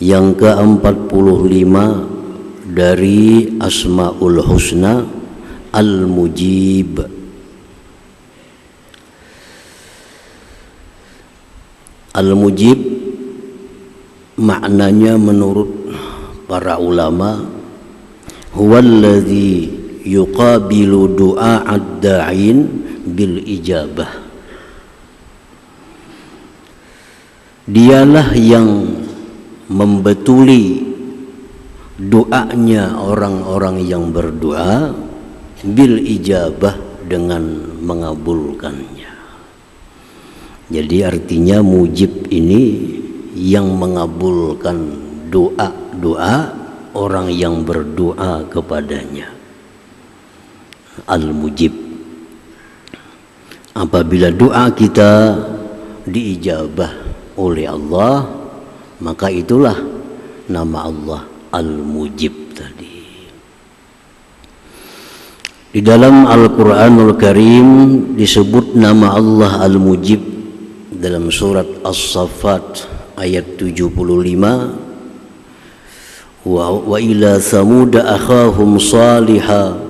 yang ke-45 dari Asmaul Husna Al-Mujib. Al-Mujib maknanya menurut para ulama huwallazi yuqabilu du'a ad-da'in bil ijabah. Dialah yang membetuli doanya orang-orang yang berdoa bil ijabah dengan mengabulkannya. Jadi artinya mujib ini yang mengabulkan doa-doa orang yang berdoa kepadanya. Al-Mujib. Apabila doa kita diijabah oleh Allah, maka itulah nama Allah Al-Mujib tadi. Di dalam Al-Quranul Karim disebut nama Allah Al-Mujib dalam surat As-Saffat ayat 75. Wa ila Thamud akhahum salihah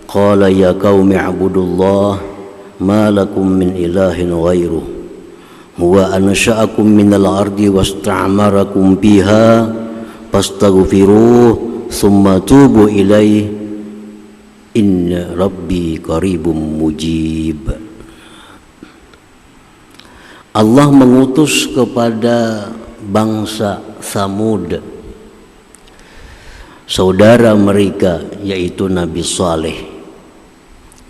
qala ya qaumi ibudullah ma lakum min ilahin ghairuh huwa ansha'akum minal ardi wasta'marakum biha fastaghfiruh thumma tubu ilaihi inna rabbi qaribum mujib. Allah mengutus kepada bangsa Tsamud saudara mereka yaitu Nabi Saleh.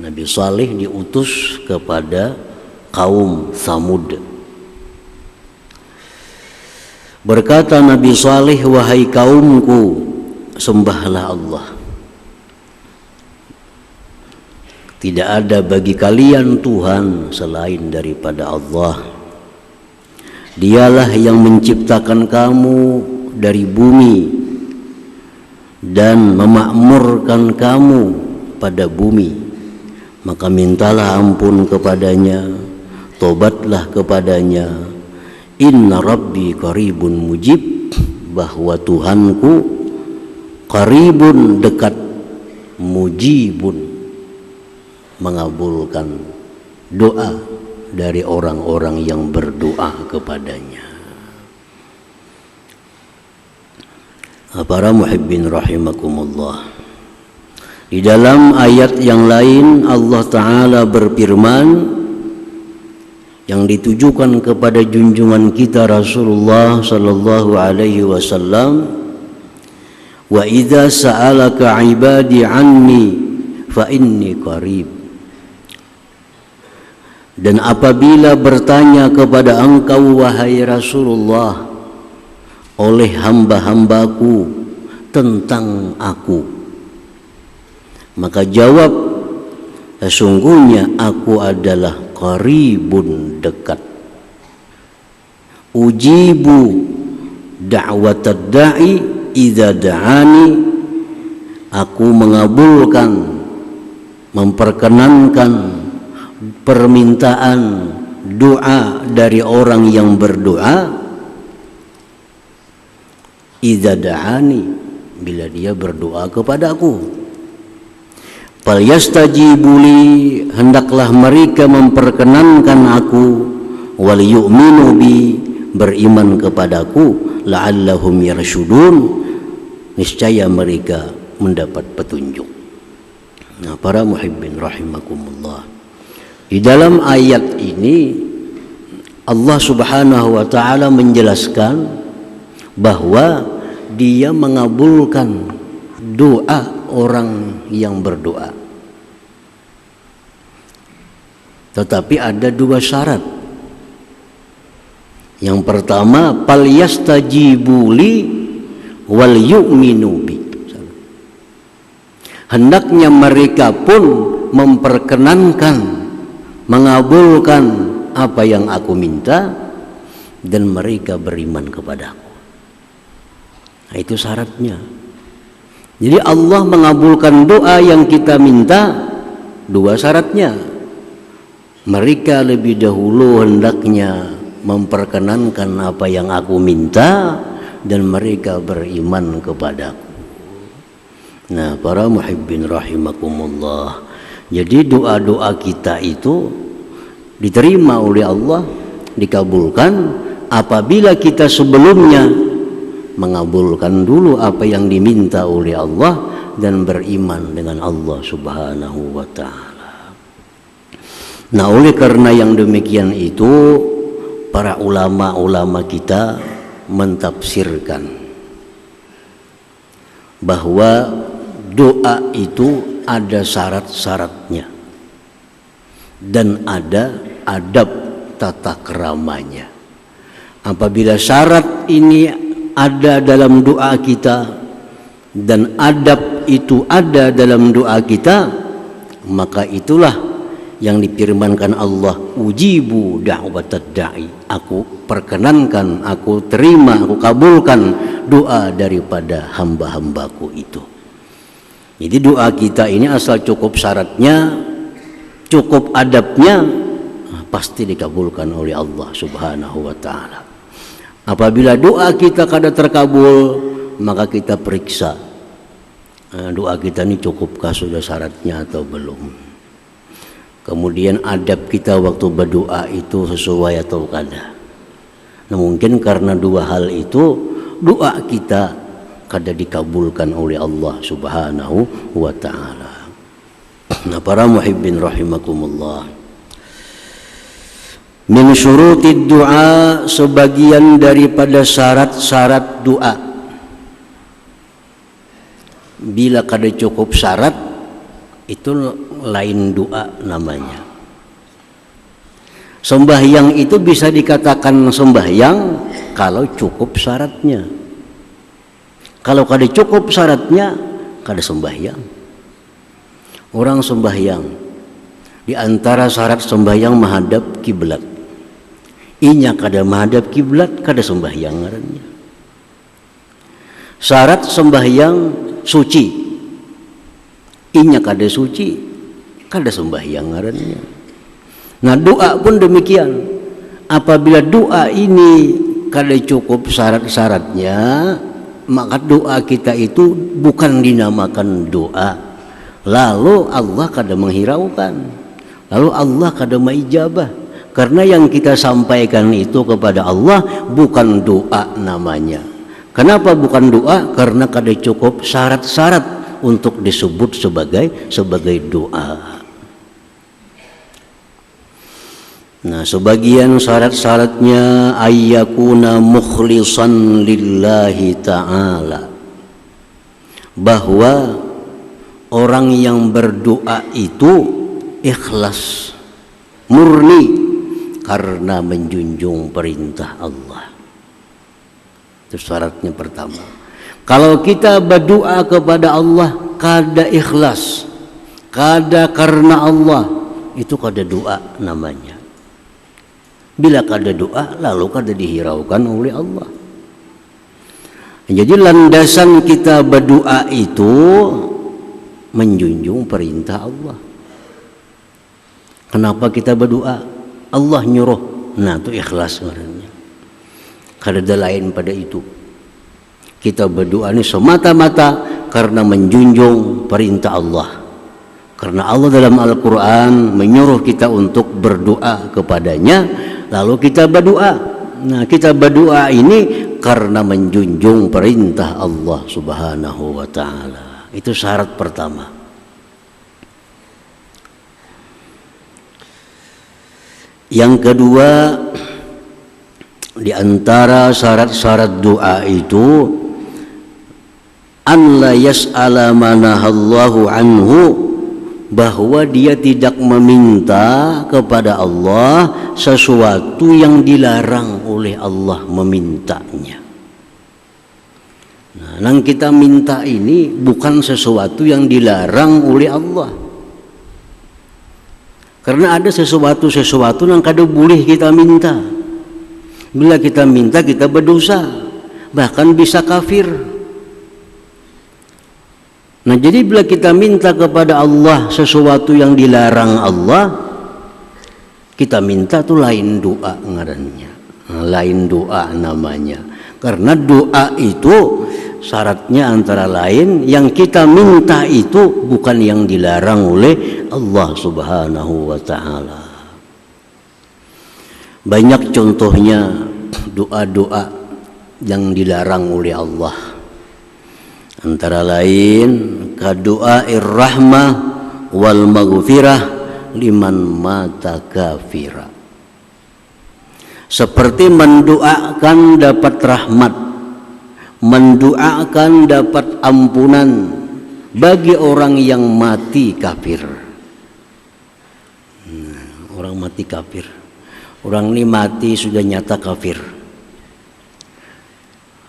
Nabi Saleh diutus kepada kaum Tsamud. Berkata Nabi Saleh, wahai kaumku, sembahlah Allah. Tidak ada bagi kalian Tuhan selain daripada Allah. Dialah yang menciptakan kamu dari bumi dan memakmurkan kamu pada bumi. Maka mintalah ampun kepadanya, tobatlah kepadanya. Inna rabbi qaribun mujib, bahwa Tuhanku qaribun dekat, mujibun mengabulkan doa dari orang-orang yang berdoa kepadanya. Para muhibbin rahimakumullah, di dalam ayat yang lain Allah Ta'ala berfirman yang ditujukan kepada junjungan kita Rasulullah sallallahu alaihi wasallam, wa idza sa'alaka ibadi anni fa inni qarib. Dan apabila bertanya kepada engkau wahai Rasulullah oleh hamba-hambaku tentang aku, maka jawab, sesungguhnya aku adalah qaribun dekat. Ujibu da'watad da'i idza da'ani, aku mengabulkan, memperkenankan permintaan doa dari orang yang berdoa idza da'ani, bila dia berdoa kepadaku. Falyastajibuli, hendaklah mereka memperkenankan aku, wal yu'minu bi, beriman kepadaku, la'allahum yarshudun, niscaya mereka mendapat petunjuk. Nah, para muhibbin rahimakumullah, di dalam ayat ini Allah Subhanahu wa ta'ala menjelaskan bahwa Dia mengabulkan doa orang yang berdoa. Tetapi ada dua syarat. Yang pertama, falyastajibuli wal yu'minu bi. Hendaknya mereka pun memperkenankan, mengabulkan apa yang aku minta, dan mereka beriman kepadaku. Nah, itu syaratnya. Jadi Allah mengabulkan doa yang kita minta, dua syaratnya. Mereka lebih dahulu hendaknya memperkenankan apa yang aku minta, dan mereka beriman kepadaku. Nah, para muhibbin rahimakumullah, jadi doa-doa kita itu diterima oleh Allah, dikabulkan apabila kita sebelumnya mengabulkan dulu apa yang diminta oleh Allah dan beriman dengan Allah Subhanahu wa ta'ala. Nah, oleh karena yang demikian itu, para ulama-ulama kita mentafsirkan bahwa doa itu ada syarat-syaratnya dan ada adab tata keramanya. Apabila syarat ini ada dalam doa kita dan adab itu ada dalam doa kita, maka itulah yang difirmankan Allah, ujibu da'watad da'i, aku perkenankan, aku terima, aku kabulkan doa daripada hamba-hambaku itu. Jadi doa kita ini asal cukup syaratnya, cukup adabnya, pasti dikabulkan oleh Allah Subhanahu wa ta'ala. Apabila doa kita kada terkabul, maka kita periksa doa kita ini cukupkah sudah syaratnya atau belum. Kemudian adab kita waktu berdoa itu sesuai atau kada. Nah, mungkin karena dua hal itu doa kita kada dikabulkan oleh Allah Subhanahu wa ta'ala. Nah, para muhibbin rahimakumullah, min syurutid du'a, sebagian daripada syarat-syarat doa. Bila kada cukup syarat, itu lain doa namanya. Sembahyang itu bisa dikatakan sembahyang kalau cukup syaratnya. Kalau kada cukup syaratnya, kada sembahyang. Orang sembahyang, di antara syarat sembahyang menghadap kiblat. Inya kada menghadap kiblat, kada sembahyang ngarannya. Syarat sembahyang suci. Inya kada suci, kada sembahyang ngarannya. Nah, doa pun demikian. Apabila doa ini kada cukup syarat-syaratnya, maka doa kita itu bukan dinamakan doa. Lalu Allah kada menghiraukan, lalu Allah kada mengijabah, karena yang kita sampaikan itu kepada Allah bukan doa namanya. Kenapa bukan doa? Karena kada cukup syarat-syarat untuk disebut sebagai doa. Nah, sebagian syarat-syaratnya ayyakuna mukhlisan lillahi ta'ala, bahwa orang yang berdoa itu ikhlas, murni karena menjunjung perintah Allah. Itu syaratnya pertama. Kalau kita berdoa kepada Allah kada ikhlas, kada karena Allah, itu kada doa namanya. Bila kada doa, lalu kada dihiraukan oleh Allah. Jadi landasan kita berdoa itu menjunjung perintah Allah. Kenapa kita berdoa? Allah nyuruh. Nah, itu ikhlas sebenarnya. Kada ada lain pada itu. Kita berdoa ini semata-mata karena menjunjung perintah Allah. Karena Allah dalam Al-Quran menyuruh kita untuk berdoa kepadanya, lalu kita berdoa. Nah, kita berdoa ini karena menjunjung perintah Allah Subhanahu wa ta'ala. Itu syarat pertama. Yang kedua, di antara syarat-syarat doa itu an la yas'ala manahallahu anhu, bahwa dia tidak meminta kepada Allah sesuatu yang dilarang oleh Allah memintanya. Nah, yang kita minta ini bukan sesuatu yang dilarang oleh Allah. Karena ada sesuatu yang kada boleh kita minta. Bila kita minta, kita berdosa, bahkan bisa kafir. Nah, jadi bila kita minta kepada Allah sesuatu yang dilarang Allah, kita minta tuh lain doa ngarannya, lain doa namanya. Karena doa itu syaratnya antara lain yang kita minta itu bukan yang dilarang oleh Allah Subhanahu wa taala. Banyak contohnya doa-doa yang dilarang oleh Allah. Antara lain kadu'air rahmah wal maghfirah liman mata kafira. Seperti mendoakan dapat rahmat, mendoakan dapat ampunan bagi orang yang mati kafir. Orang mati kafir, orang ini mati sudah nyata kafir.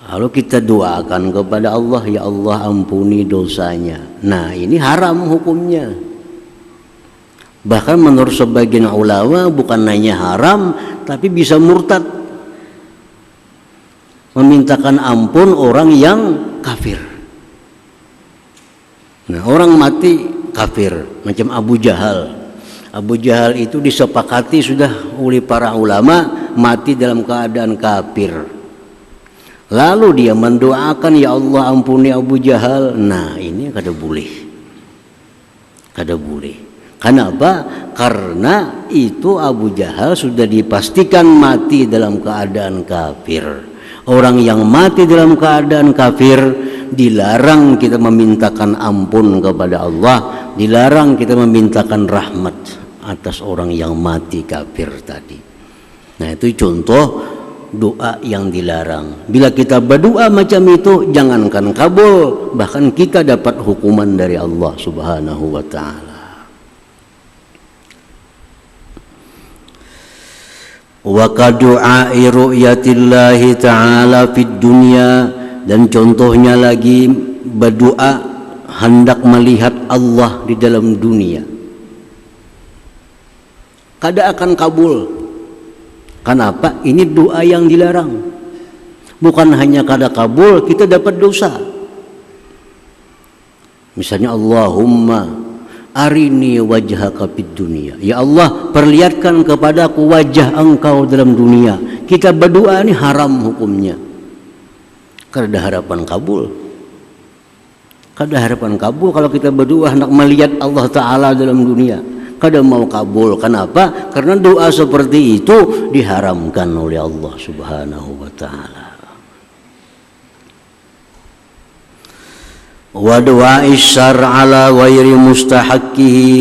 Lalu kita doakan kepada Allah, ya Allah ampuni dosanya. Nah ini haram hukumnya. Bahkan menurut sebagian ulama bukan hanya haram, tapi bisa murtad, memintakan ampun orang yang kafir. Nah orang mati kafir macam Abu Jahal. Abu Jahal itu disepakati sudah oleh para ulama mati dalam keadaan kafir. Lalu dia mendoakan, ya Allah ampuni Abu Jahal. Nah ini kada boleh, kada boleh. Kenapa? Karena itu Abu Jahal sudah dipastikan mati dalam keadaan kafir. Orang yang mati dalam keadaan kafir dilarang kita memintakan ampun kepada Allah, dilarang kita memintakan rahmat atas orang yang mati kafir tadi. Nah itu contoh doa yang dilarang. Bila kita berdoa macam itu, jangankan kabul, bahkan kita dapat hukuman dari Allah Subhanahu wa taala. Wa kadu'ai ru'yatillahi ta'ala fid dunya, dan contohnya lagi berdoa hendak melihat Allah di dalam dunia, kada akan kabul. Kenapa? Ini doa yang dilarang. Bukan hanya kada kabul, kita dapat dosa. Misalnya Allahumma arini wajhaka fid dunia, ya Allah perlihatkan kepadaku wajah engkau dalam dunia. Kita berdoa ini haram hukumnya. Kada harapan kabul. Kada harapan kabul kalau kita berdoa hendak melihat Allah Ta'ala dalam dunia. Kada mau kabul. Kenapa? Karena doa seperti itu diharamkan oleh Allah Subhanahu wa Ta'ala. Wa du'ai syar ala ghairi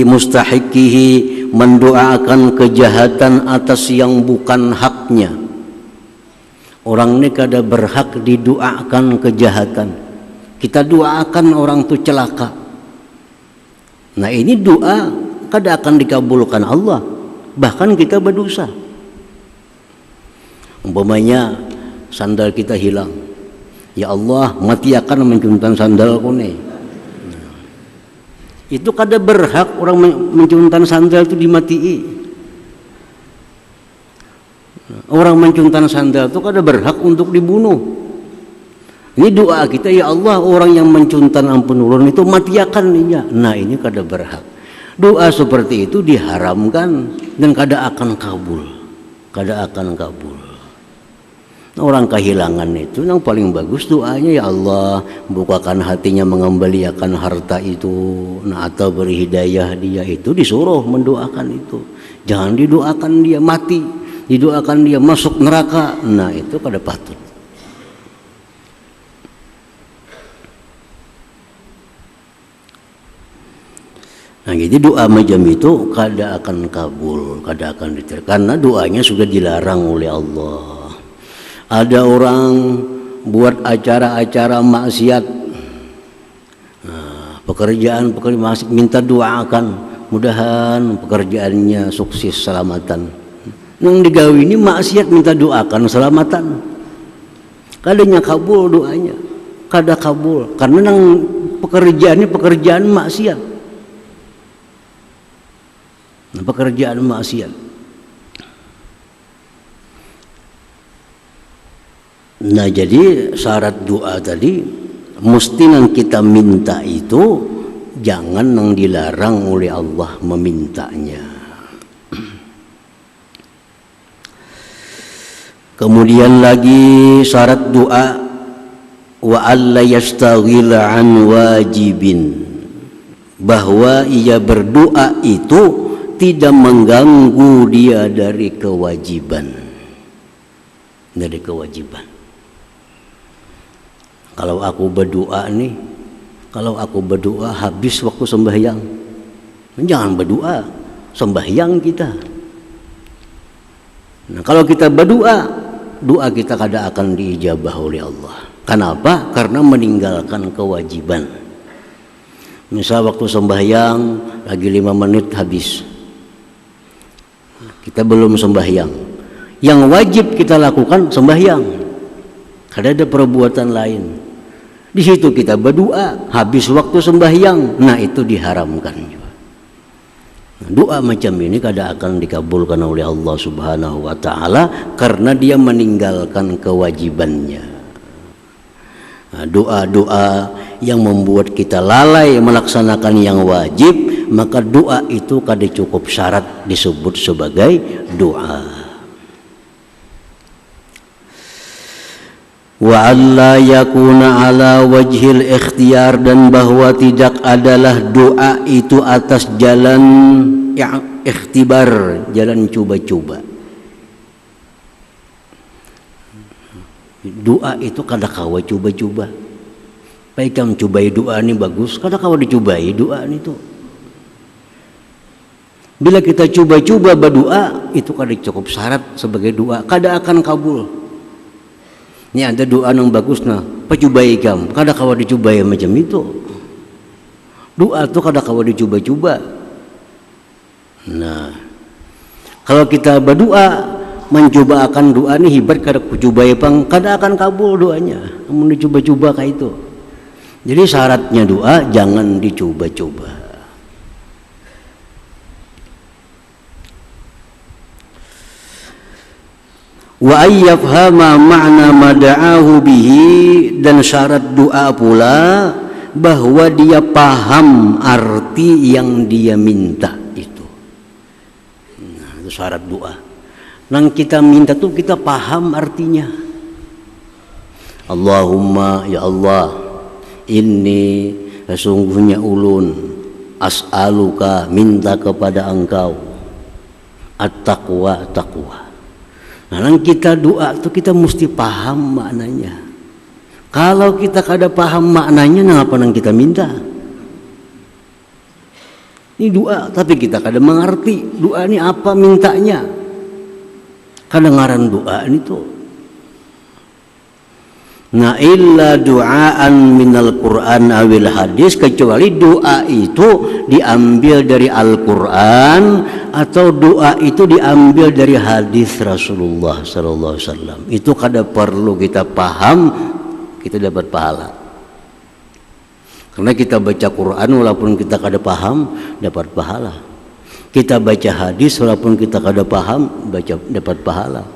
mustahiqihi, mendoakan kejahatan atas yang bukan haknya. Orang ini kada berhak didoakan kejahatan. Kita doakan orang itu celaka. Nah ini doa kada akan dikabulkan Allah, bahkan kita berdosa. Umpamanya sandal kita hilang, ya Allah mati akan mencuntan sandalku nih. Itu kada berhak orang mencuntan sandal itu dimatii. Orang mencuntan sandal itu kada berhak untuk dibunuh. Ini doa kita, ya Allah orang yang mencuntan ampun ulun itu mati akan ninya. Nah ini kada berhak. Doa seperti itu diharamkan dan kada akan kabul, kada akan kabul. Orang kehilangan itu yang paling bagus doanya, ya Allah bukakan hatinya mengembalikan harta itu, nah atau beri hidayah dia. Itu disuruh mendoakan itu. Jangan didoakan dia mati, didoakan dia masuk neraka. Nah itu kada patut. Nah jadi doa macam itu kada akan kabul, kada akan diterima, karena doanya sudah dilarang oleh Allah. Ada orang buat acara-acara maksiat, nah, pekerjaan maksiat, minta doakan mudahan pekerjaannya sukses selamatan. Nang digawe ini maksiat minta doakan selamatan, kadanya kabul doanya, kada kabul karena nang pekerjaannya pekerjaan maksiat. Nah, pekerjaan maksiat. Nah jadi syarat doa tadi mesti yang kita minta itu jangan yang dilarang oleh Allah memintanya. Kemudian lagi syarat doa, wa alla yastaghil an wajibin, bahwa ia berdoa itu tidak mengganggu dia dari kewajiban. Kalau aku berdoa habis waktu sembahyang, jangan berdoa, sembahyang kita. Nah, kalau kita berdoa, doa kita kadang akan diijabah oleh Allah. Kenapa? Karena meninggalkan kewajiban. Misal waktu sembahyang lagi 5 menit habis, kita belum sembahyang. Yang wajib kita lakukan sembahyang. Kada ada perbuatan lain. Di situ kita berdoa habis waktu sembahyang. Nah, itu diharamkan juga. Nah, doa macam ini kada akan dikabulkan oleh Allah Subhanahu wa taala karena dia meninggalkan kewajibannya. Nah, doa-doa yang membuat kita lalai melaksanakan yang wajib, maka doa itu kada cukup syarat disebut sebagai doa. Wa alla yakuna ala wajhil ikhtiyar, dan bahwa tidak adalah doa itu atas jalan ikhtibar, jalan coba-coba. Doa itu kada kawa coba-coba. Baik kamu cobai doa ini bagus, kada kawa dicobai doa ini tuh. Bila kita coba-coba berdoa, itu kada cukup syarat sebagai doa, kada akan kabul. Ini ada doa yang bagus nah, pacubai kamu, kada kawa dicobai macam itu. Doa itu kada kawa dicoba-coba. Nah, kalau kita berdoa mencoba akan doa ini hibat kada kucobai pang, kada akan kabul doanya. Namun dicoba-coba kayak itu. Jadi syaratnya doa jangan dicoba-coba. Wa ayyafhama ma'na mada'ahu bihi, dan syarat doa pula bahwa dia paham arti yang dia minta itu. Nah, itu syarat doa. Nang kita minta tuh kita paham artinya. Allahumma, ya Allah, ini sesungguhnya ulun as'aluka, minta kepada engkau at-taqwa, taqwa. Nah, nang kita doa tuh kita mesti paham maknanya. Kalau kita kada paham maknanya, ngapa nang kita minta? Ini doa, tapi kita kada mengerti doa ini apa mintanya. Kedengaran doa ini tuh. Nah, illa du'aan minal Qur'an awil hadis, kecuali doa itu diambil dari Al-Quran atau doa itu diambil dari hadis Rasulullah sallallahu alaihi wasallam. Itu kada perlu kita paham, kita dapat pahala. Karena kita baca Quran walaupun kita kada paham, dapat pahala. Kita baca hadis walaupun kita kada paham, dapat pahala.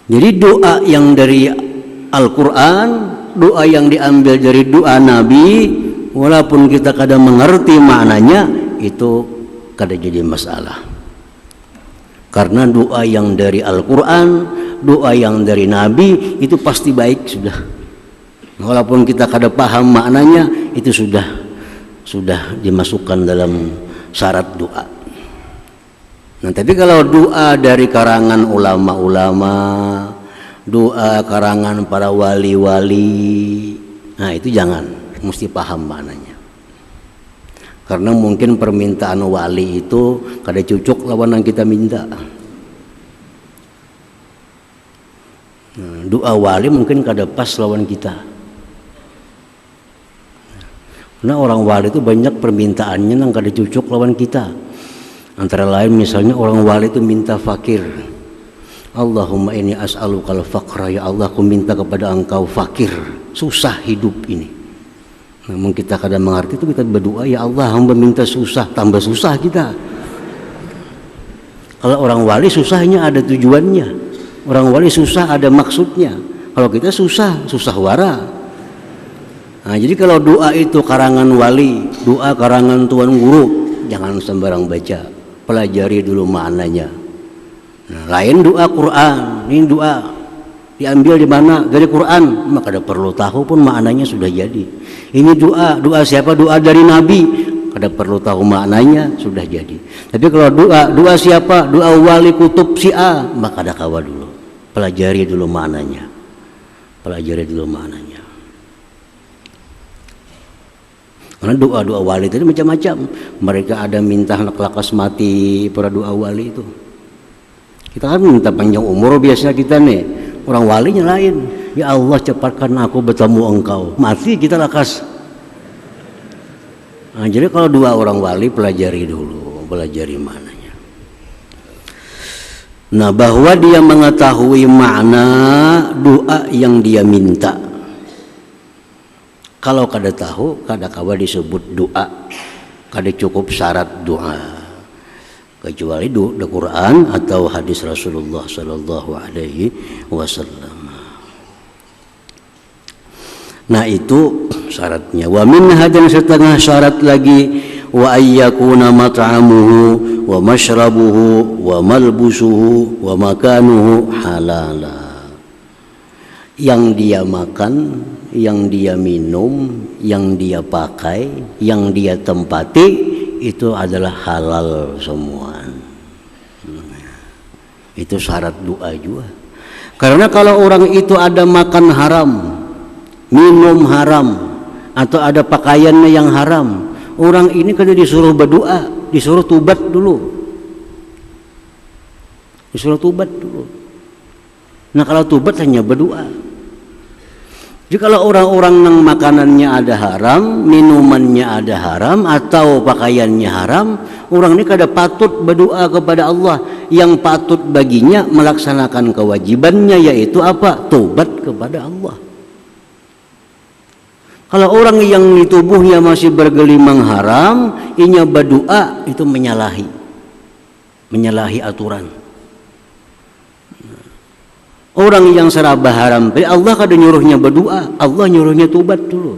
Jadi doa yang dari Al-Quran, doa yang diambil dari doa Nabi, walaupun kita kadang mengerti maknanya, itu kadang jadi masalah. Karena doa yang dari Al-Quran, doa yang dari Nabi, itu pasti baik sudah. Walaupun kita kadang paham maknanya, itu sudah dimasukkan dalam syarat doa. Nah, tapi kalau doa dari karangan ulama-ulama, doa karangan para wali-wali, nah itu jangan, mesti paham maknanya. Karena mungkin permintaan wali itu kada cocok lawan yang kita minta. Nah, doa wali mungkin kada pas lawan kita. Karena orang wali itu banyak permintaannya yang kada cocok lawan kita. Antara lain misalnya orang wali itu minta fakir. Allahumma inni as'alukal faqra, ya Allah aku minta kepada engkau fakir, susah hidup ini. Namun kita kadang mengerti itu, kita berdoa, ya Allah hamba minta susah, tambah susah kita. Kalau orang wali susahnya ada tujuannya, orang wali susah ada maksudnya. Kalau kita susah wara. Nah, jadi kalau doa itu karangan wali, doa karangan tuan guru, jangan sembarang baca, pelajari dulu maknanya. Nah, lain doa Quran, ini doa Diambil di mana? Dari Quran. Maka tidak perlu tahu pun maknanya sudah jadi. Ini doa siapa? Doa dari Nabi. Kada perlu tahu maknanya sudah jadi. Tapi kalau doa siapa? Doa wali kutub si A, maka ada kawa dulu. Pelajari dulu maknanya. Karena doa wali itu macam-macam. Mereka ada minta anak lakas mati pada doa wali itu. Kita kan minta panjang umur biasa kita nih. Orang walinya lain. Ya Allah cepatkan aku bertemu engkau. Mati kita lakas. Nah, jadi kalau dua orang wali pelajari maknanya. Nah, bahwa dia mengetahui makna doa yang dia minta. Kalau kada tahu, kada kawa disebut doa. Kada cukup syarat doa. Kecuali di Quran atau hadis Rasulullah sallallahu alaihi wasallam. Nah, itu syaratnya. Wa minha, dan setengah syarat lagi, wa ayyakuna mat'amuhu wa mashrabuhu wa malbusuhu wa makanuhu halala. Yang dia makan, yang dia minum, yang dia pakai, yang dia tempati itu adalah halal semua. Itu syarat doa juga. Karena kalau orang itu ada makan haram, minum haram, atau ada pakaiannya yang haram, orang ini kada disuruh berdoa, disuruh tubat dulu. Nah, kalau tubat hanya berdoa. Jadi kalau orang-orang yang makanannya ada haram, minumannya ada haram, atau pakaiannya haram, orang ini kada patut berdoa kepada Allah. Yang patut baginya melaksanakan kewajibannya, yaitu apa? Tobat kepada Allah. Kalau orang yang di tubuhnya masih bergelimang haram, inya berdoa, itu menyalahi aturan. Orang yang serabah haram, Allah kada nyuruhnya berdoa, Allah nyuruhnya tobat dulu.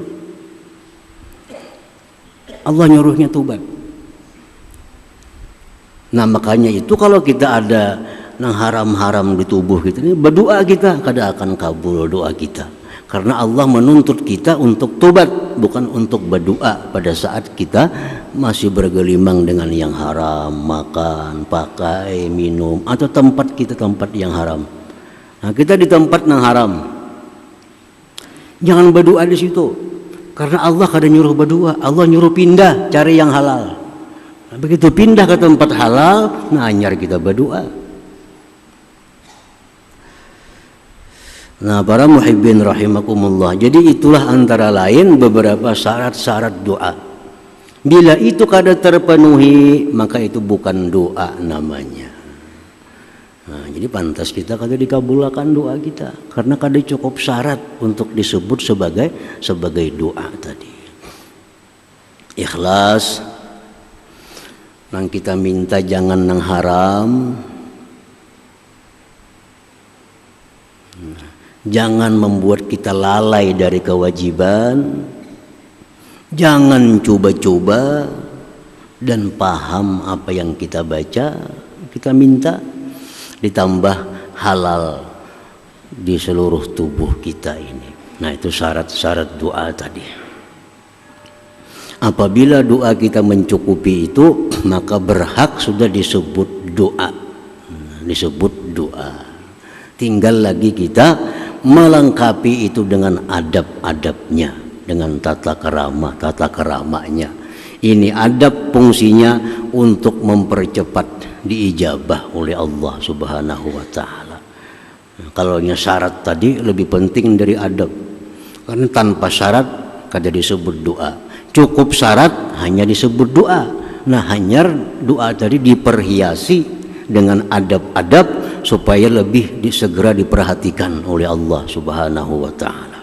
Nah, makanya itu kalau kita ada yang haram-haram di tubuh kita ini, berdoa kita kada akan kabul doa kita. Karena Allah menuntut kita untuk tobat, bukan untuk berdoa pada saat kita masih bergelimang dengan yang haram, makan, pakai, minum, atau tempat yang haram. Nah, kita di tempat yang haram, jangan berdoa di situ, karena Allah kada nyuruh berdoa, Allah nyuruh pindah cari yang halal. Nah, begitu pindah ke tempat halal, nah anyar kita berdoa. Nah, para muhibbin rahimakumullah, jadi itulah antara lain beberapa syarat-syarat doa. Bila itu kada terpenuhi, maka itu bukan doa namanya. Nah, jadi pantas kita kada dikabulkan doa kita, karena kada cukup syarat untuk disebut sebagai doa tadi. Ikhlas, nang kita minta jangan nang haram, jangan membuat kita lalai dari kewajiban, jangan coba-coba, dan paham apa yang kita baca, kita minta, ditambah halal di seluruh tubuh kita ini. Nah, itu syarat-syarat doa tadi. Apabila doa kita mencukupi itu, maka berhak sudah disebut doa. Tinggal lagi kita melengkapi itu dengan adab-adabnya, dengan tata keramanya. Ini adab fungsinya untuk mempercepat diijabah oleh Allah Subhanahu wa taala. Kalau syarat tadi lebih penting dari adab. Karena tanpa syarat kada disebut doa. Cukup syarat hanya disebut doa. Nah, hanya doa tadi diperhiasi dengan adab-adab supaya lebih segera diperhatikan oleh Allah Subhanahu wa taala.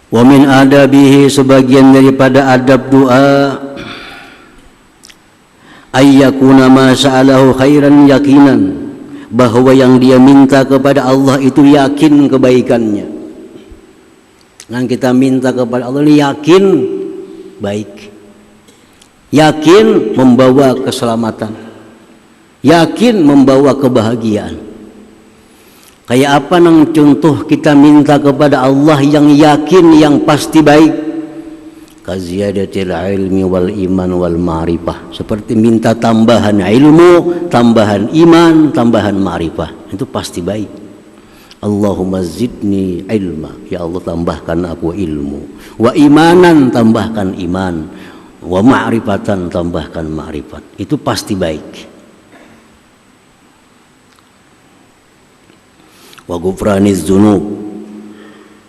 Wa min adabihi, sebagian daripada adab doa, ayyakuna ma sa'alahu khairan yakinan, bahwa yang dia minta kepada Allah itu yakin kebaikannya. Dan kita minta kepada Allah yakin baik, yakin membawa keselamatan, yakin membawa kebahagiaan. Kayak apa nang contoh kita minta kepada Allah yang yakin, yang pasti baik. Kaziyadatil ilmi wal iman wal ma'rifah. Seperti minta tambahan ilmu, tambahan iman, tambahan ma'rifah. Itu pasti baik. Allahumma zidni ilma. Ya Allah, tambahkan aku ilmu. Wa imanan, tambahkan iman. Wa ma'rifatan, tambahkan ma'rifat. Itu pasti baik. Wa ghufraniz dzunub,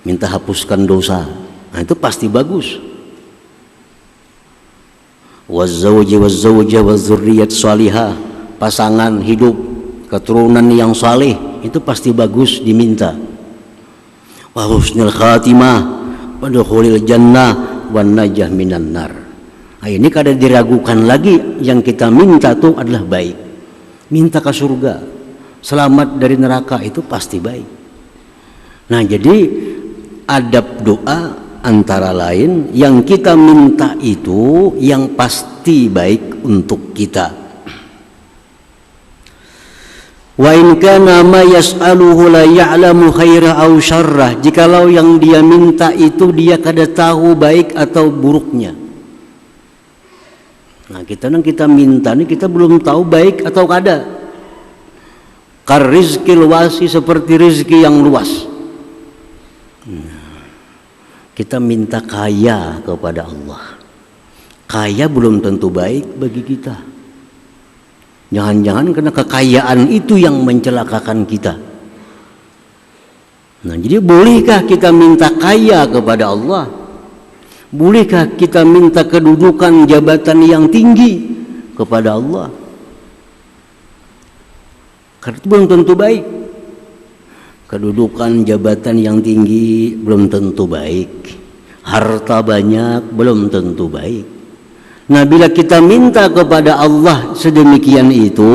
minta hapuskan dosa. Nah, itu pasti bagus. Wazzauji wazzauja wadzurriyyat shalihah, pasangan hidup, keturunan yang saleh, itu pasti bagus diminta. Wa husnul khatimah wa dukhulil jannah wan najah minan nar. Nah, ini kada diragukan lagi, yang kita minta itu adalah baik. Minta ke surga, selamat dari neraka, itu pasti baik. Nah, jadi adab doa antara lain yang kita minta itu yang pasti baik untuk kita. Wa in kana ma yas'aluhu la ya'lamu khaira aw syarrah, jikalau yang dia minta itu dia kada tahu baik atau buruknya. Nah, kita minta nih, kita belum tahu baik atau kada. Karizqil wasi, seperti rezeki yang luas. Kita minta kaya kepada Allah. Kaya belum tentu baik bagi kita. Jangan-jangan karena kekayaan itu yang mencelakakan kita. Nah, jadi bolehkah kita minta kaya kepada Allah? Bolehkah kita minta kedudukan jabatan yang tinggi kepada Allah? Karena itu belum tentu baik. Kedudukan jabatan yang tinggi belum tentu baik. Harta banyak belum tentu baik. Nah, bila kita minta kepada Allah sedemikian itu,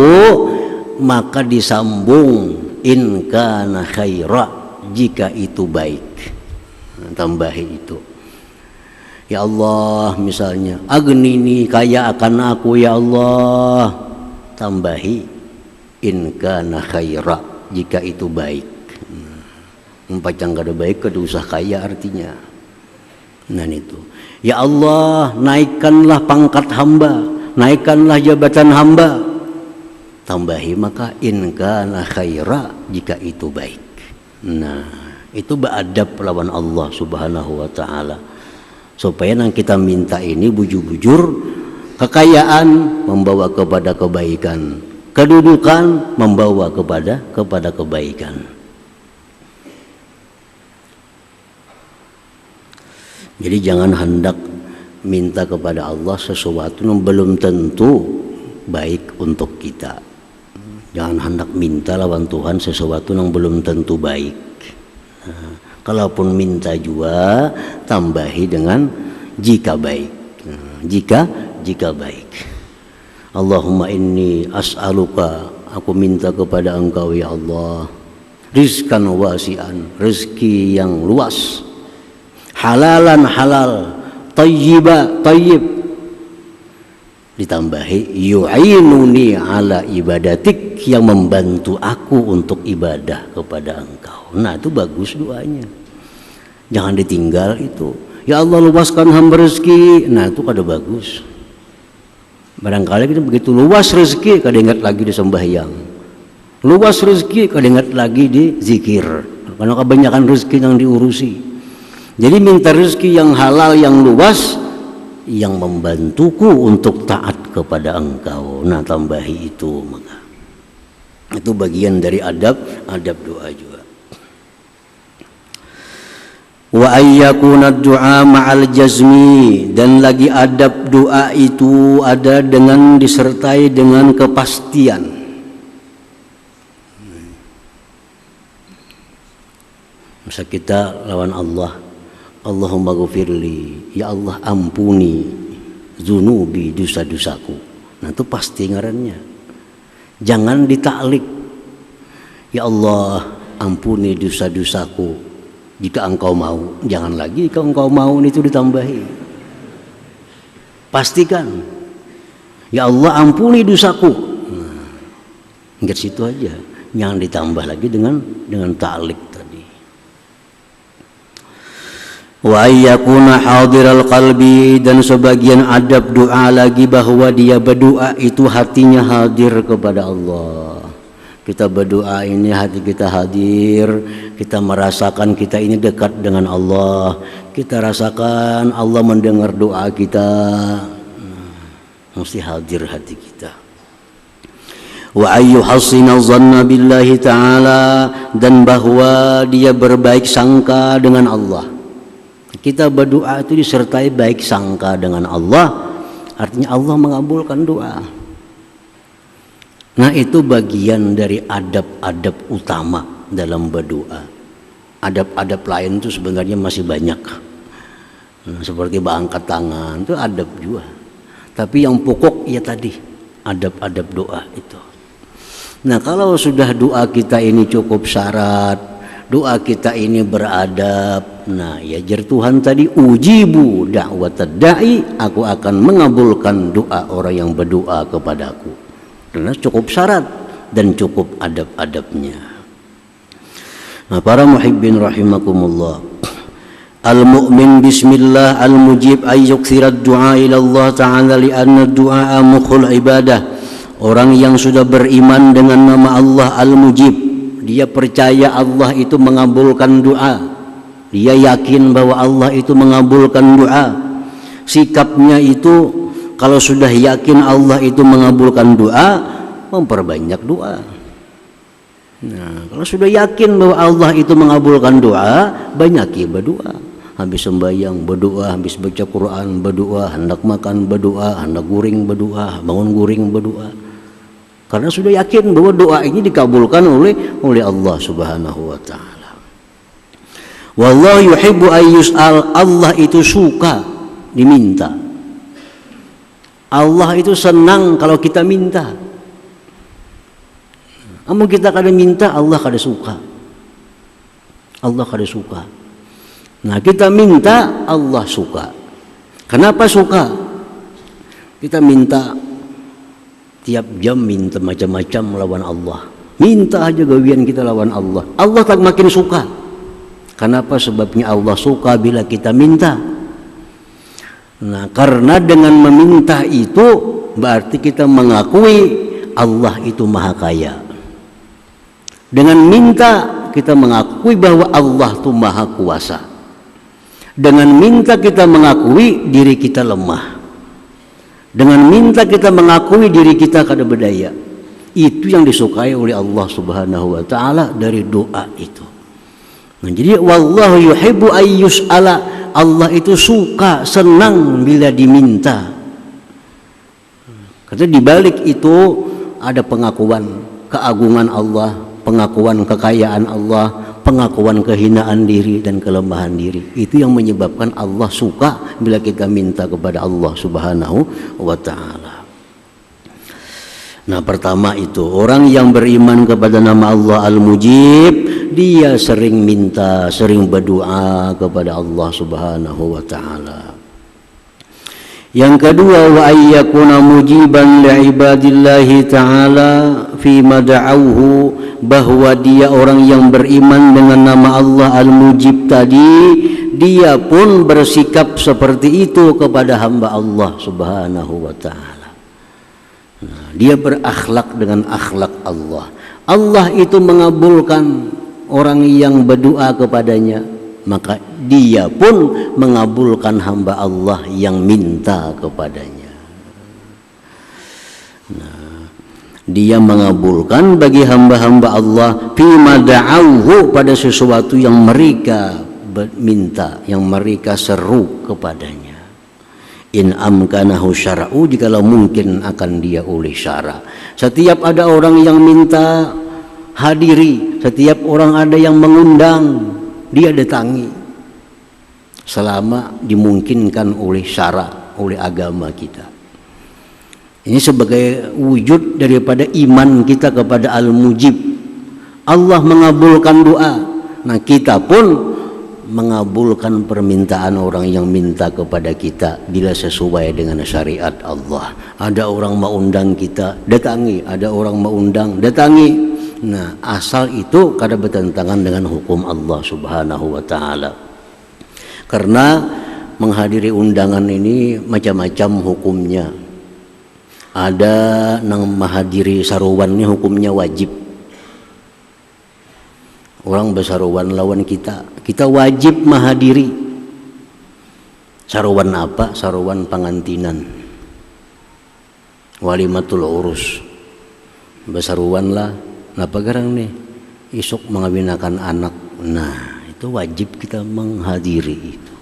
maka disambung in kana khaira, jika itu baik. Tambahi itu. Ya Allah, misalnya agnini, kaya akan aku ya Allah. Tambahi in kana khaira, jika itu baik. Empacang kada baik, kada usah kaya artinya. Nah, itu. Ya Allah, naikkanlah pangkat hamba, naikkanlah jabatan hamba. Tambahi maka in kana khaira, jika itu baik. Nah, itu beradab lawan Allah Subhanahu wa taala. Supaya yang kita minta ini bujur-bujur, kekayaan membawa kepada kebaikan, kedudukan membawa kepada kebaikan. Jadi jangan hendak minta kepada Allah sesuatu yang belum tentu baik untuk kita. Jangan hendak minta lawan Tuhan sesuatu yang belum tentu baik. Nah, kalaupun minta juga tambahi dengan jika baik. Nah, jika baik. Allahumma inni as'aluka, aku minta kepada Engkau ya Allah, rizkan wasi'an, rezeki yang luas. Halalan halal, tayyiba tayyib, ditambahi yu'inuni ala ibadatik, yang membantu aku untuk ibadah kepada Engkau. Nah, itu bagus doanya. Jangan ditinggal itu. Ya Allah, luaskan hamba rezeki. Nah, itu kada bagus. Barangkali kita begitu luas rezeki, kada ingat lagi di sembahyang. Luas rezeki, kada ingat lagi di zikir. Karena kebanyakan rezeki yang diurusi. Jadi minta rezeki yang halal, yang luas, yang membantuku untuk taat kepada Engkau. Nah, tambahi itu, maka itu bagian dari adab doa juga. Wa ayyakuna du'a ma'al jazmi, dan lagi adab doa itu ada dengan disertai dengan kepastian. Masa kita lawan Allah, Allahumma ghafirli, ya Allah ampuni zunubi, dosa-dosaku. Nah, itu pasti ngarannya. Jangan ditaklik, ya Allah ampuni dosa-dosaku jika Engkau mau. Jangan lagi jika Engkau mau itu ditambahi. Pastikan, ya Allah ampuni dosaku. Nah, ingat situ aja. yang ditambah lagi dengan ta'liq tadi. Wa ayyakuna hadiral qalbi, dan sebagian adab doa lagi bahwa dia berdoa itu hatinya hadir kepada Allah. Kita berdoa ini hati kita hadir, kita merasakan kita ini dekat dengan Allah, kita rasakan Allah mendengar doa kita, mesti hadir hati kita. Wa ayyuhassina dhanna billahi ta'ala, dan bahwa dia berbaik sangka dengan Allah. Kita berdoa itu disertai baik sangka dengan Allah, artinya Allah mengabulkan doa. Nah, itu bagian dari adab-adab utama dalam berdoa. Adab-adab lain itu sebenarnya masih banyak. Seperti angkat tangan itu adab juga. Tapi yang pokok ya tadi adab-adab doa itu. Nah, kalau sudah doa kita ini cukup syarat, doa kita ini beradab, nah ya jar Tuhan tadi, ujibu da'watad da'i, aku akan mengabulkan doa orang yang berdoa kepadaku. Karena cukup syarat dan cukup adab-adabnya. Nah, para muhibbin rahimakumullah, al-mu'min bismillah al-mujib ay yukthirad du'a ila Allah ta'ala li'anna du'a mukhul ibadah. Orang yang sudah beriman dengan nama Allah Al-Mujib, dia percaya Allah itu mengabulkan doa, dia yakin bahwa Allah itu mengabulkan doa. Sikapnya itu kalau sudah yakin Allah itu mengabulkan doa, memperbanyak doa. Nah, kalau sudah yakin bahwa Allah itu mengabulkan doa, banyaki berdoa. Habis sembahyang berdoa, habis baca Quran berdoa, hendak makan berdoa, hendak guring berdoa, bangun guring berdoa. Karena sudah yakin bahwa doa ini dikabulkan oleh Allah Subhanahu wa taala. Wallahu yuhibbu ayyus'al, Allah itu suka diminta. Allah itu senang kalau kita minta. Namun kita kada minta, Allah kada suka. Allah kada suka. Nah, kita minta, Allah suka. Kenapa suka? Kita minta tiap jam, minta macam-macam lawan Allah. Minta aja gawian kita lawan Allah. Allah tak makin suka. Kenapa? Sebabnya Allah suka bila kita minta. Nah, karena dengan meminta itu berarti kita mengakui Allah itu maha kaya. Dengan minta kita mengakui bahwa Allah itu maha kuasa. Dengan minta kita mengakui diri kita lemah. Dengan minta kita mengakui diri kita kada berdaya. Itu yang disukai oleh Allah Subhanahu wa taala dari doa itu. Nah, jadi wallahu yuhibbu ayyus'ala, Allah itu suka, senang bila diminta. Karena di balik itu ada pengakuan keagungan Allah, pengakuan kekayaan Allah, pengakuan kehinaan diri dan kelemahan diri. Itu yang menyebabkan Allah suka bila kita minta kepada Allah Subhanahu wa taala. Nah, pertama itu orang yang beriman kepada nama Allah Al-Mujib, dia sering minta, sering berdoa kepada Allah Subhanahu wa taala. Yang kedua, wa ayyakuna mujiban li'ibadillahi ta'ala fi mada'auhu, bahwa dia orang yang beriman dengan nama Allah Al-Mujib tadi, dia pun bersikap seperti itu kepada hamba Allah Subhanahu wa ta'ala. Nah, dia berakhlak dengan akhlak Allah. Allah itu mengabulkan orang yang berdoa kepadanya, maka dia pun mengabulkan hamba Allah yang minta kepadanya. Nah, dia mengabulkan bagi hamba-hamba Allah fima da'auhu, pada sesuatu yang mereka minta, yang mereka seru kepadanya. In amkanahu syara'u, jikalau mungkin akan dia oleh syara'. Setiap ada orang yang minta hadiri, setiap orang ada yang mengundang, dia datangi selama dimungkinkan oleh syara', oleh agama kita. Ini sebagai wujud daripada iman kita kepada Al-Mujib. Allah mengabulkan doa. Nah, kita pun mengabulkan permintaan orang yang minta kepada kita bila sesuai dengan syariat Allah. Ada orang mau undang kita, datangi. Ada orang mau undang, datangi. Nah, asal itu kada bertentangan dengan hukum Allah Subhanahu wa taala. Karena menghadiri undangan ini macam-macam hukumnya. Ada nang menghadiri saruan ini hukumnya wajib. Orang bersaruan lawan kita wajib menghadiri. Saruan apa? Saruan pengantinan. Walimatul urus. Bersaruan lah. Napa garang nih? Isuk mengawinakan anak. Nah, itu wajib kita menghadiri itu.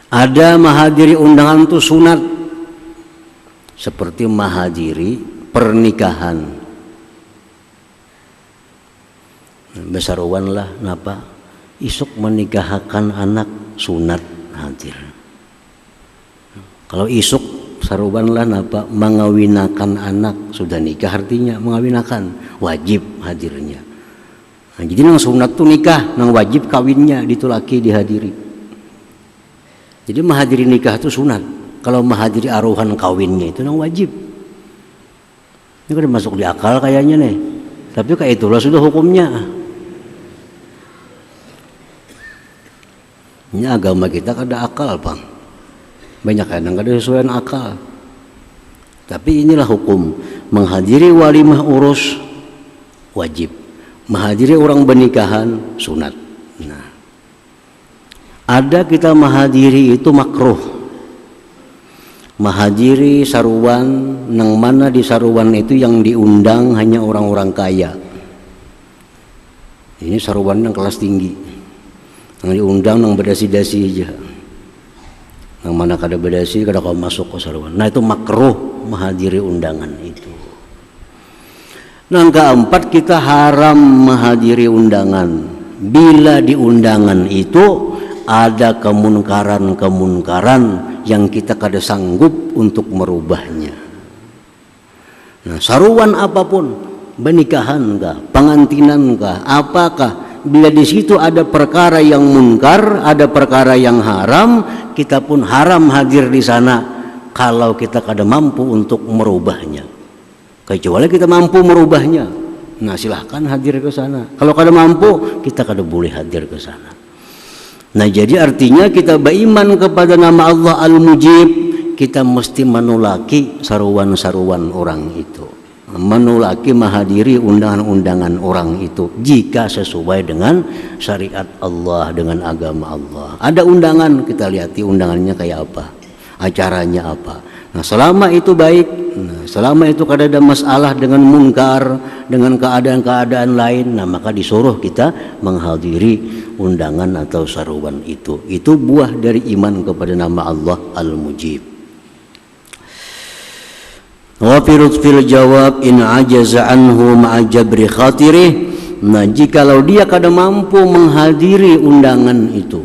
Ada menghadiri undangan itu sunat. Seperti menghadiri pernikahan. Bersaruan lah napa? Isuk menikahkan anak sunat hadir. Kalau isuk saruban lah napa mengawinakan anak, sudah nikah artinya mengawinakan, wajib hadirnya. Nah, jadi nang sunat tuh nikah, nang wajib kawinnya ditulaki dihadiri. Jadi menghadiri nikah itu sunat. Kalau menghadiri aruhan kawinnya itu nang wajib. Ini kan masuk di akal kayaknya nih. Tapi kayak itulah sudah hukumnya. Ini agama kita kada akal, Bang. Banyak kadang kada sesuai akal. Tapi inilah hukum. Menghadiri walimah urus wajib. Menghadiri orang bernikahan sunat. Nah, ada kita menghadiri itu makruh. Menghadiri saruan nang mana di saruan itu yang diundang hanya orang-orang kaya. Ini saruan yang kelas tinggi. Yang diundang nang berdasi-dasi aja. Yang mana kada berdasi kada kau masuk ke saruan. Nah, itu makruh menghadiri undangan itu. Yang keempat, kita haram menghadiri undangan bila di undangan itu ada kemunkaran yang kita kada sanggup untuk merubahnya. Nah, saruan apapun, pernikahan kah, pengantinan kah, apakah, bila di situ ada perkara yang munkar, ada perkara yang haram, kita pun haram hadir di sana kalau kita kada mampu untuk merubahnya. Kecuali kita mampu merubahnya, nah silahkan hadir ke sana. Kalau kada mampu, kita kada boleh hadir ke sana. Nah, jadi artinya kita beriman kepada nama Allah Al-Mujib, kita mesti menolaki saruan-saruan orang itu. Menolaki menghadiri undangan-undangan orang itu jika sesuai dengan syariat Allah, dengan agama Allah. Ada undangan, kita lihat undangannya kayak apa, acaranya apa. Nah, selama itu baik, selama itu kada ada masalah dengan munkar, dengan keadaan-keadaan lain, nah maka disuruh kita menghadiri undangan atau saruan itu. Itu buah dari iman kepada nama Allah Al-Mujib. Wa fil jawab in ajaza anhu ma'a jabri khatirih. Nah, jikalau dia kada mampu menghadiri undangan itu,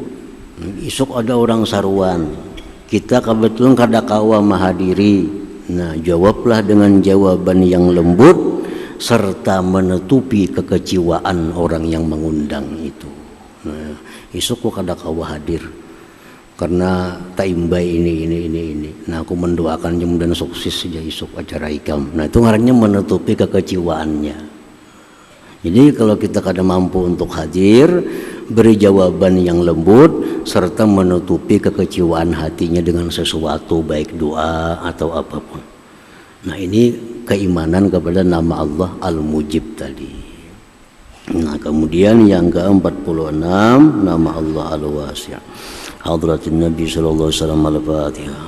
esok ada orang saruan, kita kebetulan kada kawa menghadiri, nah jawablah dengan jawaban yang lembut serta menutupi kekecewaan orang yang mengundang itu. Nah, esok kada kawa hadir karena taimbai ini. Nah, aku mendoakan mudah-mudahan sukses saja isuk acara ikam. Nah, itu ngarannya menutupi kekecewaannya. Jadi kalau kita kada mampu untuk hadir, beri jawaban yang lembut serta menutupi kekecewaan hatinya dengan sesuatu, baik doa atau apapun. Nah, ini keimanan kepada nama Allah Al-Mujib tadi. Nah, kemudian yang ke-46 nama Allah Al-Wasi'. Hadratin Nabi sallallahu alaihi wasallam. Al-Fatihah.